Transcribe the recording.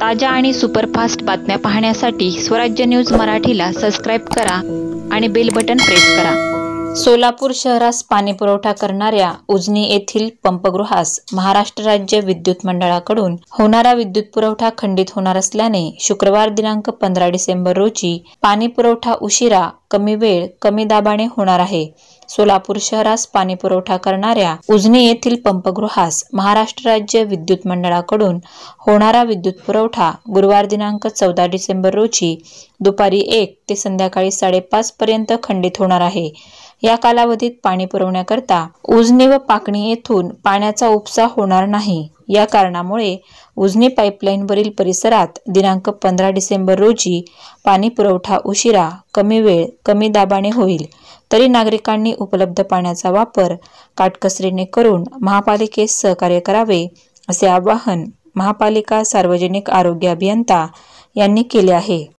ताज्या आणि सुपरफास्ट बातम्या पाहण्यासाठी स्वराज्य न्यूज मराठीला सबस्क्राईब करा आणि बेल बटन प्रेस करा। सोलापूर शहरास पाणी पुरवठा करणाऱ्या उजनी येथील पंपगृहास महाराष्ट्र राज्य विद्युत मंडळाकडून होणारा विद्युत पुरवठा खंडित होणार असल्याने शुक्रवार दिनांक 15 डिसेंबर रोजी पाणी पुरवठा उशिरा, कमी वेळ, कमी दाबाने होणार आहे। सोलापूर शहरास पाणी पुरवठा करणाऱ्या उजनी येथील पंपगृहास महाराष्ट्र राज्य विद्युत मंडळाकडून होणारा विद्युत पुरवठा गुरुवार दिनांक 14 डिसेंबर रोजी दुपारी 1 ते संध्याकाळी 5:30 पर्यंत खंडित होणार आहे। या कालावधीत पाणी पुरवण्याकरता उजनी व पाकणी येथून पाण्याचा उपसा होणार नाही। या कारणामुळे उजनी पाईपलाईनवरील परिसरात दिनांक 15 डिसेंबर रोजी पाणी पुरवठा उशिरा, कमी वेळ, कमी दाबाने होईल। तरी नागरिकांनी उपलब्ध पाण्याचा वापर काटकसरीने करून महापालिकेस सहकार्य करावे असे आवाहन महापालिका सार्वजनिक आरोग्य अभियंता यांनी केले आहे।